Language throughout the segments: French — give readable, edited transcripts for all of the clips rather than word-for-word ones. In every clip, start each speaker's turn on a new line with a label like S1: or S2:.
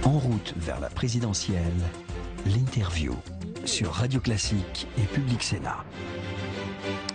S1: En route vers la présidentielle, l'interview sur Radio Classique et Public Sénat.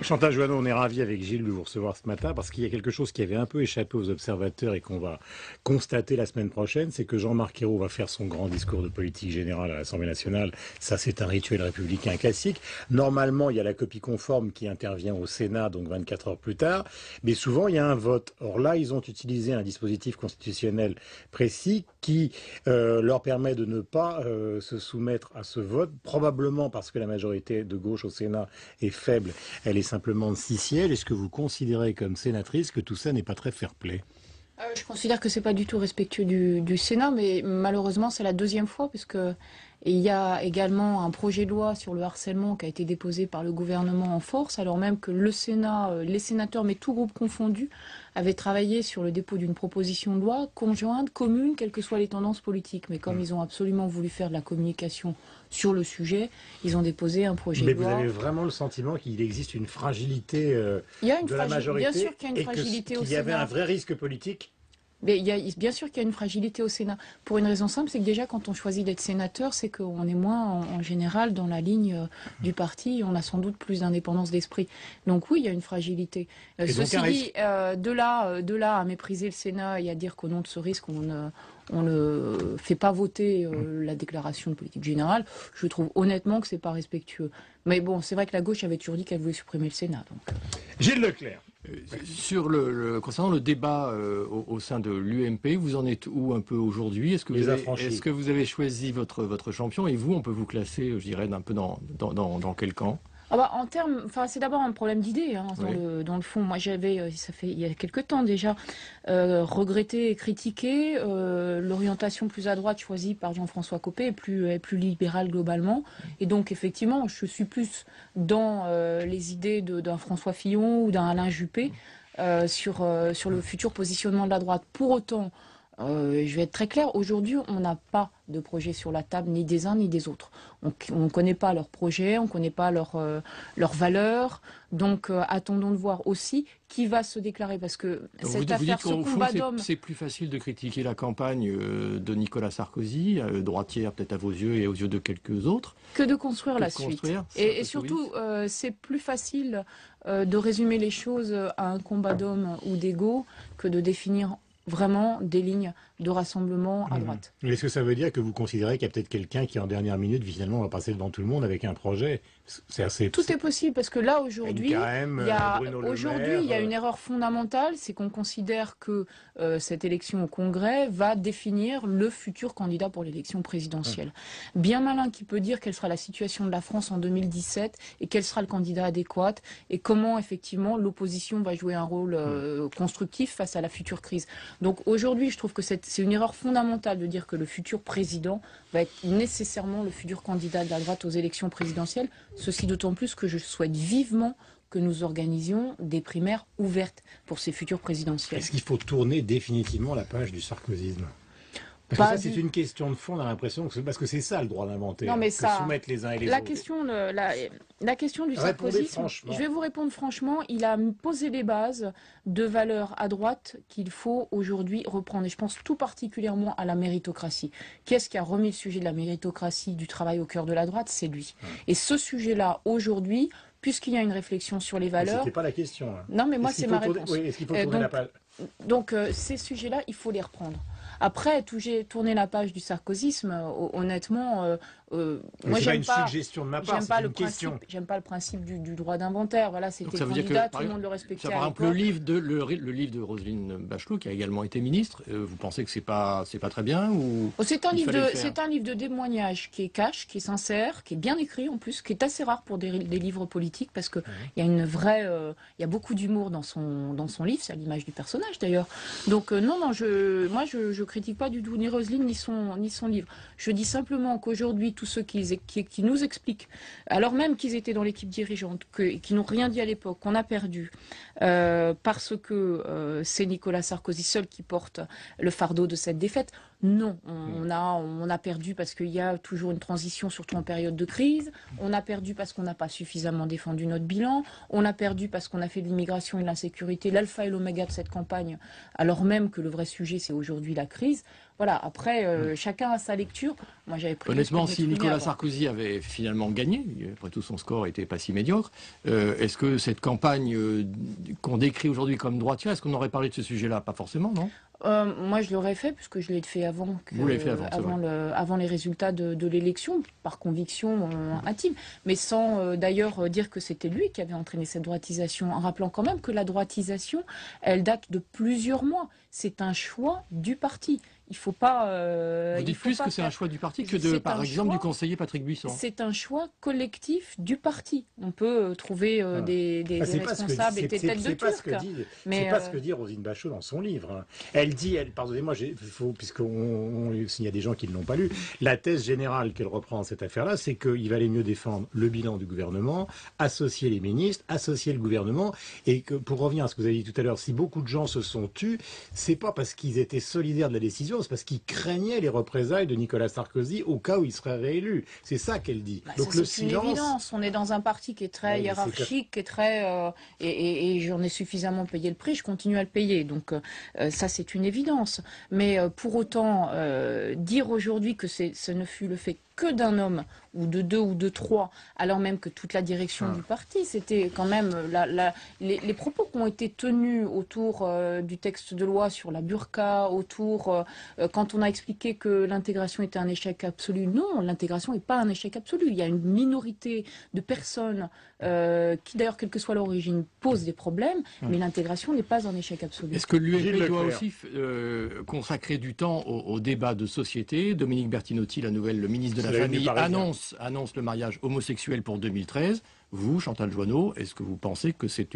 S2: Chantal Joanneau, on est ravis avec Gilles de vous recevoir ce matin parce qu'il y a quelque chose qui avait un peu échappé aux observateurs et qu'on va constater la semaine prochaine, c'est que Jean-Marc Ayrault va faire son grand discours de politique générale à l'Assemblée nationale. Ça, c'est un rituel républicain classique. Normalement, il y a la copie conforme qui intervient au Sénat, donc 24 heures plus tard, mais souvent, il y a un vote. Or là, ils ont utilisé un dispositif constitutionnel précis qui leur permet de ne pas se soumettre à ce vote, probablement parce que la majorité de gauche au Sénat est faible. Elle est simplement de 6 sièges. Est-ce que vous considérez comme sénatrice que tout ça n'est pas très fair-play ?
S3: Je considère que c'est pas du tout respectueux du Sénat, mais malheureusement c'est la deuxième fois, parce que il y a également un projet de loi sur le harcèlement qui a été déposé par le gouvernement en force, alors même que le Sénat, les sénateurs, mais tout groupe confondu, avaient travaillé sur le dépôt d'une proposition de loi conjointe, commune, quelles que soient les tendances politiques. Mais comme ils ont absolument voulu faire de la communication sur le sujet, ils ont déposé un projet de loi.
S2: Mais vous avez vraiment le sentiment qu'il existe une fragilité de la majorité,
S3: bien sûr qu'il y a une fragilité au Sénat.
S2: Qu'il y avait un vrai risque politique ?
S3: Mais bien sûr qu'il y a une fragilité au Sénat. Pour une raison simple, c'est que déjà quand on choisit d'être sénateur, c'est qu'on est moins en général dans la ligne du parti, on a sans doute plus d'indépendance d'esprit. Donc oui, il y a une fragilité. Ceci dit, de là à mépriser le Sénat et à dire qu'au nom de ce risque, on ne fait pas voter la déclaration de politique générale, je trouve honnêtement que c'est pas respectueux. Mais bon, c'est vrai que la gauche avait toujours dit qu'elle voulait supprimer le Sénat. Donc.
S2: Gilles Leclerc.
S4: Concernant le débat au sein de l'UMP, vous en êtes où un peu aujourd'hui ? Est-ce que vous avez choisi votre champion, et vous, on peut vous classer, je dirais, un peu dans quel camp ?
S3: C'est d'abord un problème d'idée dans le fond. Moi, ça fait il y a quelque temps déjà, regretté et critiqué l'orientation plus à droite choisie par Jean-François Copé et plus libérale globalement. Et donc, effectivement, je suis plus dans les idées d'un François Fillon ou d'un Alain Juppé sur le futur positionnement de la droite. Pour autant, je vais être très clair, aujourd'hui, on n'a pas de projet sur la table, ni des uns ni des autres. On ne connaît pas leurs projets, on ne connaît pas leurs valeurs. Donc, attendons de voir aussi qui va se déclarer. Parce que cette affaire, ce combat d'hommes...
S4: C'est plus facile de critiquer la campagne de Nicolas Sarkozy, droitière peut-être à vos yeux et aux yeux de quelques autres,
S3: que de construire la suite. Et surtout, c'est plus facile de résumer les choses à un combat d'hommes ou d'ego que de définir vraiment des lignes de rassemblement à droite.
S2: Est-ce que ça veut dire que vous considérez qu'il y a peut-être quelqu'un qui, en dernière minute, finalement, va passer devant tout le monde avec un projet ?
S3: Tout est possible, parce que là, aujourd'hui, il y a une erreur fondamentale, c'est qu'on considère que cette élection au Congrès va définir le futur candidat pour l'élection présidentielle. Bien malin qui peut dire quelle sera la situation de la France en 2017 et quel sera le candidat adéquat et comment, effectivement, l'opposition va jouer un rôle constructif face à la future crise. Donc aujourd'hui, je trouve que c'est une erreur fondamentale de dire que le futur président va être nécessairement le futur candidat de la droite aux élections présidentielles. Ceci d'autant plus que je souhaite vivement que nous organisions des primaires ouvertes pour ces futures présidentielles.
S2: Est-ce qu'il faut tourner définitivement la page du sarkozysme ? Parce que ça, c'est une question de fond, on a l'impression, parce que c'est ça le droit d'inventer, soumettre les uns et les autres.
S3: La question du sarkozysme, je vais vous répondre franchement, il a posé les bases de valeurs à droite qu'il faut aujourd'hui reprendre. Et je pense tout particulièrement à la méritocratie. Qui est-ce qui a remis le sujet de la méritocratie, du travail au cœur de la droite ? C'est lui. Et ce sujet-là, aujourd'hui, puisqu'il y a une réflexion sur les valeurs...
S2: C'était pas la question. Hein.
S3: Non, mais moi, c'est ma réponse.
S2: Est-ce qu'il faut tourner la page ?
S3: Donc, ces sujets-là, il faut les reprendre. Après, tourner la page du sarkozysme, honnêtement, moi j'aime pas.
S2: Suggestion de ma part,
S3: j'aime pas le principe du droit d'inventaire. Voilà, c'était candidat, tout le monde le respectait.
S4: Par exemple, le livre de Roselyne Bachelot, qui a également été ministre, vous pensez que c'est pas très bien ou
S3: c'est un livre de témoignage qui est cash, qui est sincère, qui est bien écrit en plus, qui est assez rare pour des livres politiques parce que il y a beaucoup d'humour dans son livre, c'est à l'image du personnage d'ailleurs. Donc non, je critique pas du tout ni Roselyne ni son livre. Je dis simplement qu'aujourd'hui, tous ceux qui nous expliquent, alors même qu'ils étaient dans l'équipe dirigeante, qui n'ont rien dit à l'époque, qu'on a perdu, parce que c'est Nicolas Sarkozy seul qui porte le fardeau de cette défaite. Non, on a perdu parce qu'il y a toujours une transition, surtout en période de crise. On a perdu parce qu'on n'a pas suffisamment défendu notre bilan. On a perdu parce qu'on a fait de l'immigration et de l'insécurité l'alpha et l'oméga de cette campagne, alors même que le vrai sujet, c'est aujourd'hui la crise. Voilà, après, chacun a sa lecture. Moi, j'avais pris
S4: honnêtement, si Nicolas Sarkozy avait finalement gagné, après tout son score n'était pas si médiocre, est-ce que cette campagne qu'on décrit aujourd'hui comme droitière, est-ce qu'on aurait parlé de ce sujet-là? Pas forcément, non?
S3: Moi, je l'aurais fait, puisque je l'ai fait avant, avant les résultats de l'élection, par conviction intime, mais sans d'ailleurs dire que c'était lui qui avait entraîné cette droitisation, en rappelant quand même que la droitisation, elle date de plusieurs mois. C'est un choix du parti. Il faut pas.
S4: Vous dites plus que c'est un choix du parti que par exemple, du conseiller Patrick Buisson.
S3: C'est un choix collectif du parti. On peut trouver des responsables et des têtes de turc.
S2: C'est pas ce que dit Roselyne Bachelot dans son livre. Hein. Elle dit, pardonnez-moi, puisqu'il y a des gens qui ne l'ont pas lu, la thèse générale qu'elle reprend dans cette affaire-là, c'est qu'il valait mieux défendre le bilan du gouvernement, associer les ministres, associer le gouvernement, et que, pour revenir à ce que vous avez dit tout à l'heure, si beaucoup de gens se sont tus, c'est pas parce qu'ils étaient solidaires de la décision, c'est parce qu'ils craignaient les représailles de Nicolas Sarkozy au cas où il serait réélu. C'est ça qu'elle dit.
S3: Donc le silence. C'est une évidence. On est dans un parti qui est très hiérarchique, qui est très et j'en ai suffisamment payé le prix. Je continue à le payer. Donc ça c'est une évidence. Mais pour autant dire aujourd'hui que ce ne fut le fait que d'un homme ou de deux ou de trois, alors même que toute la direction du parti, c'était quand même les propos qui ont été tenus autour du texte de loi sur la burqa, autour quand on a expliqué que l'intégration était un échec absolu. Non, l'intégration n'est pas un échec absolu. Il y a une minorité de personnes qui, d'ailleurs, quelle que soit l'origine, posent des problèmes, mais l'intégration n'est pas un échec absolu.
S4: Est-ce que l'UMP doit aussi consacrer du temps au débat de société? Dominique Bertinotti, le ministre de la Famille, annonce le mariage homosexuel pour 2013. Vous, Chantal Joanneau, est-ce que vous pensez que c'est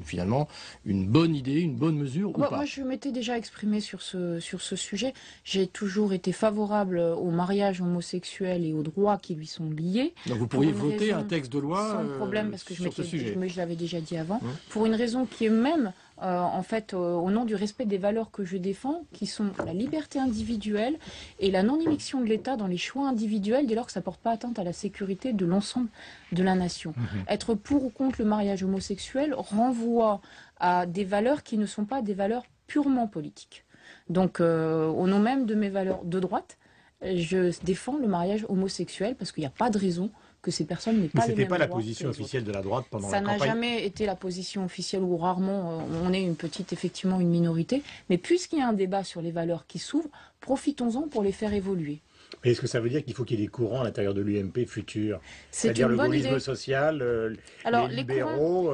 S4: finalement une bonne idée, une bonne mesure ou pas?
S3: Moi, je m'étais déjà exprimée sur ce sujet. J'ai toujours été favorable au mariage homosexuel et aux droits qui lui sont liés.
S4: Donc vous pourriez voter un texte de loi
S3: sans problème, parce que
S4: sur ce sujet.
S3: Je l'avais déjà dit avant, pour une raison qui est même en fait, au nom du respect des valeurs que je défends, qui sont la liberté individuelle et la non-immixtion de l'État dans les choix individuels dès lors que ça ne porte pas atteinte à la sécurité de l'ensemble de la nation. Être pour ou contre le mariage homosexuel renvoie à des valeurs qui ne sont pas des valeurs purement politiques. Donc, au nom même de mes valeurs de droite, je défends le mariage homosexuel parce qu'il n'y a pas de raison que ces personnes n'aient pas les mêmes droits.
S2: Mais c'était pas la position officielle de la droite pendant la campagne.
S3: Ça n'a jamais été la position officielle, ou rarement on est effectivement une minorité. Mais puisqu'il y a un débat sur les valeurs qui s'ouvre, profitons-en pour les faire évoluer.
S2: Mais est-ce que ça veut dire qu'il faut qu'il y ait des courants à l'intérieur de l'UMP futur? C'est-à-dire le gaullisme social, les libéraux,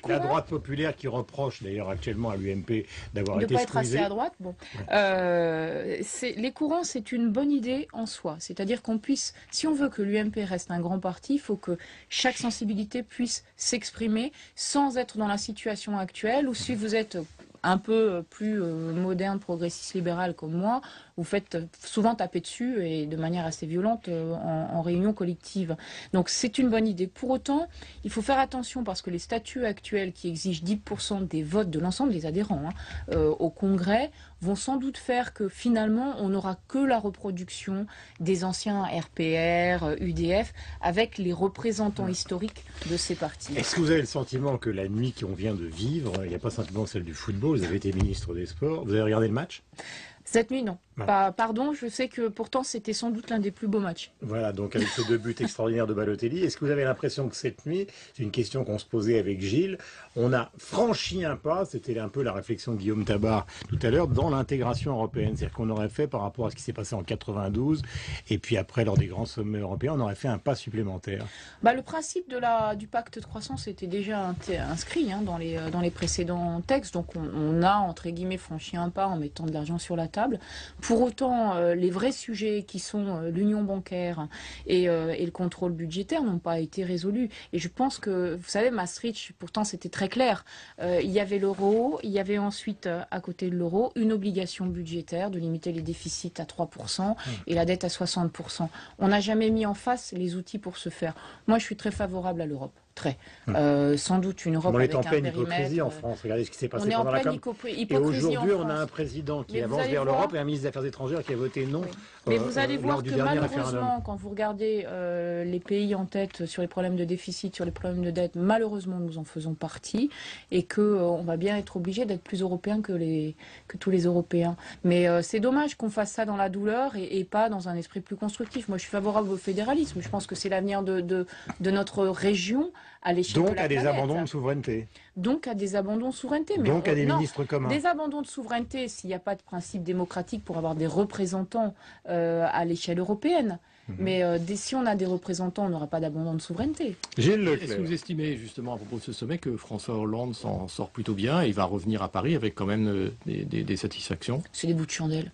S2: la droite populaire qui reproche d'ailleurs actuellement à l'UMP d'avoir été
S3: de ne pas être
S2: squeezée.
S3: assez à droite. Bon. Les courants, c'est une bonne idée en soi. C'est-à-dire qu'on puisse, si on veut que l'UMP reste un grand parti, il faut que chaque sensibilité puisse s'exprimer sans être dans la situation actuelle, ou si vous êtes un peu plus moderne, progressiste, libéral comme moi, vous faites souvent taper dessus et de manière assez violente en réunion collective. Donc c'est une bonne idée. Pour autant, il faut faire attention parce que les statuts actuels qui exigent 10% des votes de l'ensemble des adhérents au Congrès vont sans doute faire que finalement on n'aura que la reproduction des anciens RPR, UDF, avec les représentants historiques de ces partis.
S2: Est-ce que vous avez le sentiment que la nuit qu'on vient de vivre, il n'y a pas simplement celle du football, vous avez été ministre des Sports, vous avez regardé le match ?
S3: Cette nuit, non. Pardon, je sais que pourtant c'était sans doute l'un des plus beaux matchs.
S2: Voilà, donc avec ces 2 buts extraordinaires de Balotelli, est-ce que vous avez l'impression que cette nuit, c'est une question qu'on se posait avec Gilles, on a franchi un pas, c'était un peu la réflexion de Guillaume Tabar tout à l'heure, dans l'intégration européenne, c'est-à-dire qu'on aurait fait par rapport à ce qui s'est passé en 92, et puis après lors des grands sommets européens, on aurait fait un pas supplémentaire.
S3: Le principe du pacte de croissance était déjà inscrit dans les précédents textes, donc on a entre guillemets franchi un pas en mettant de l'argent sur la table. Pour autant, les vrais sujets qui sont l'union bancaire et le contrôle budgétaire n'ont pas été résolus. Et je pense que, vous savez, Maastricht, pourtant c'était très clair. Il y avait l'euro, il y avait ensuite, à côté de l'euro, une obligation budgétaire de limiter les déficits à 3% et la dette à 60%. On n'a jamais mis en face les outils pour ce faire. Moi, je suis très favorable à l'Europe. très. Sans doute une Europe
S2: on
S3: avec
S2: est en pleine
S3: périmètre,
S2: hypocrisie en France. Regardez ce qui s'est passé
S3: on est en
S2: pendant la
S3: pleine
S2: campagne.
S3: hypocrisie.
S2: Et aujourd'hui,
S3: en
S2: on a
S3: France.
S2: un président qui
S3: Mais
S2: avance vers l'Europe et un ministre des Affaires étrangères qui a voté non.
S3: Mais vous allez voir que malheureusement,
S2: référendum.
S3: quand vous regardez les pays en tête sur les problèmes de déficit, sur les problèmes de dette, malheureusement, nous en faisons partie et que on va bien être obligé d'être plus européens que tous les Européens. Mais c'est dommage qu'on fasse ça dans la douleur et pas dans un esprit plus constructif. Moi, je suis favorable au fédéralisme. Je pense que c'est l'avenir de notre région à l'échelle de la planète.
S2: Donc à des abandons de souveraineté.
S3: Donc à des abandons de souveraineté. Mais
S2: donc à des ministres communs.
S3: Des abandons de souveraineté s'il n'y a pas de principe démocratique pour avoir des représentants à l'échelle européenne. Mais si on a des représentants, on n'aura pas d'abandon de souveraineté.
S4: Est-ce que vous estimez justement à propos de ce sommet que François Hollande s'en sort plutôt bien et il va revenir à Paris avec quand même des satisfactions?
S3: C'est des bouts de chandelle.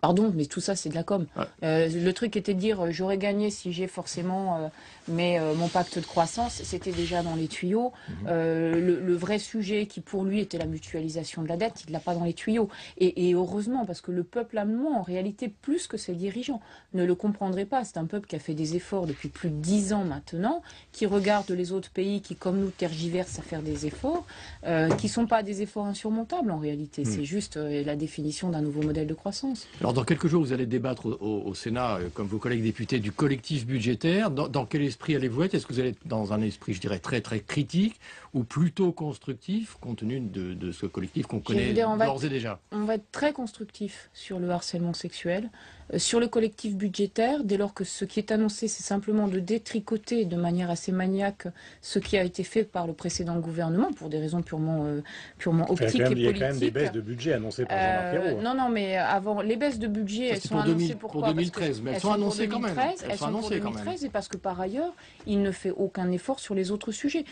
S3: Pardon, mais tout ça, c'est de la com. Le truc était de dire j'aurais gagné si j'ai forcément mon pacte de croissance, c'était déjà dans les tuyaux. Le vrai sujet qui, pour lui, était la mutualisation de la dette, il ne l'a pas dans les tuyaux. Et heureusement, parce que le peuple allemand, en réalité, plus que ses dirigeants, ne le comprendrait pas. C'est un peuple qui a fait des efforts depuis plus de 10 ans maintenant, qui regarde les autres pays qui, comme nous, tergiversent à faire des efforts, qui ne sont pas des efforts insurmontables, en réalité. C'est juste la définition d'un nouveau modèle de croissance.
S4: Alors, dans quelques jours, vous allez débattre au Sénat, comme vos collègues députés, du collectif budgétaire. Dans quel esprit allez-vous être? Est-ce que vous allez être dans un esprit, je dirais, très très critique ou plutôt constructif, compte tenu de ce collectif qu'on connaît d'ores et déjà?
S3: On va être très constructif sur le harcèlement sexuel. Sur le collectif budgétaire, dès lors que ce qui est annoncé, c'est simplement de détricoter de manière assez maniaque ce qui a été fait par le précédent gouvernement, pour des raisons purement optiques et politiques.
S2: Il y a quand même des baisses de budget annoncées par Jean-Marc Ayrault.
S3: Non, mais avant, les baisses de budget, elles sont annoncées
S4: pour 2013, mais elles sont annoncées quand même.
S3: Elles sont pour 2013 et parce que par ailleurs, il ne fait aucun effort sur les autres sujets.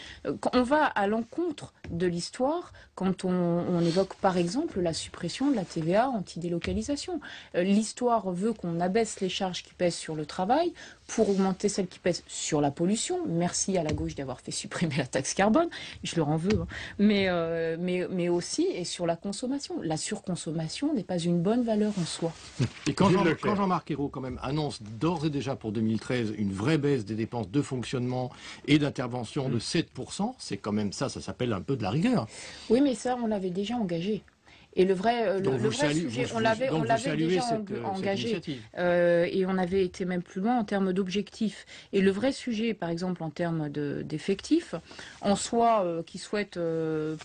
S3: On va à l'encontre de l'histoire quand on évoque par exemple la suppression de la TVA anti-délocalisation. L'histoire veut qu'on abaisse les charges qui pèsent sur le travail pour augmenter celles qui pèsent sur la pollution. Merci à la gauche d'avoir fait supprimer la taxe carbone, je leur en veux. Mais aussi et sur la consommation. La surconsommation n'est pas une bonne valeur en soi.
S4: Et quand Jean-Marc Ayrault quand même annonce d'ores et déjà pour 2013 une vraie baisse des dépenses de fonctionnement et d'intervention de 7%, c'est quand même ça s'appelle un peu de la rigueur.
S3: Oui, mais ça, on l'avait déjà engagé. Et le vrai sujet, on l'avait déjà engagé. Et on avait été même plus loin en termes d'objectifs. Et le vrai sujet, par exemple, en termes d'effectifs, en soi, qui souhaite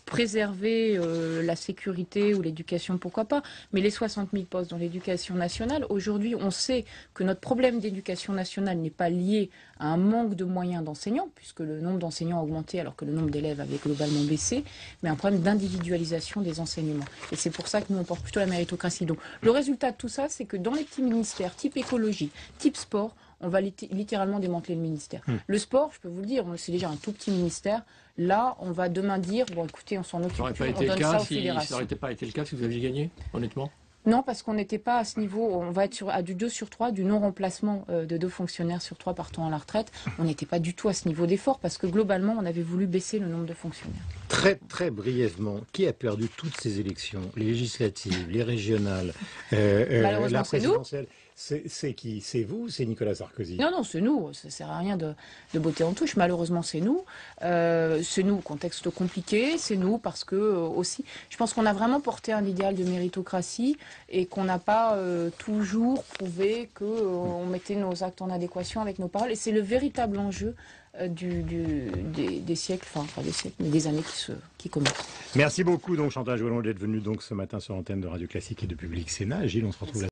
S3: préserver la sécurité ou l'éducation, pourquoi pas, mais les 60 000 postes dans l'éducation nationale, aujourd'hui, on sait que notre problème d'éducation nationale n'est pas lié à un manque de moyens d'enseignants, puisque le nombre d'enseignants a augmenté alors que le nombre d'élèves avait globalement baissé, mais un problème d'individualisation des enseignements. Et c'est pour ça que nous, on porte plutôt la méritocratie. Donc, le résultat de tout ça, c'est que dans les petits ministères, type écologie, type sport, on va littéralement démanteler le ministère. Le sport, je peux vous le dire, c'est déjà un tout petit ministère. Là, on va demain dire, bon, écoutez, on s'en occupe, on donne ça aux fédérations.
S4: Ça n'aurait pas été le cas si vous aviez gagné, honnêtement?
S3: Non, parce qu'on n'était pas à ce niveau. On va être à du 2 sur 3, du non-remplacement de 2 fonctionnaires sur 3 partant à la retraite. On n'était pas du tout à ce niveau d'effort parce que globalement, on avait voulu baisser le nombre de fonctionnaires.
S2: Très, très brièvement, qui a perdu toutes ces élections, les législatives, les régionales, la présidentielle? C'est qui? C'est vous ou c'est Nicolas Sarkozy?
S3: Non, c'est nous. Ça ne sert à rien de botter en touche. Malheureusement, c'est nous. C'est nous, contexte compliqué. C'est nous parce que, aussi, je pense qu'on a vraiment porté un idéal de méritocratie et qu'on n'a pas toujours prouvé qu'on mettait nos actes en adéquation avec nos paroles. Et c'est le véritable enjeu des siècles, enfin pas des siècles, mais des années qui commencent.
S2: Merci beaucoup, donc, Chantal Jouanneau, d'être venue donc ce matin sur l'antenne de Radio Classique et de Public Sénat. Gilles, on se retrouve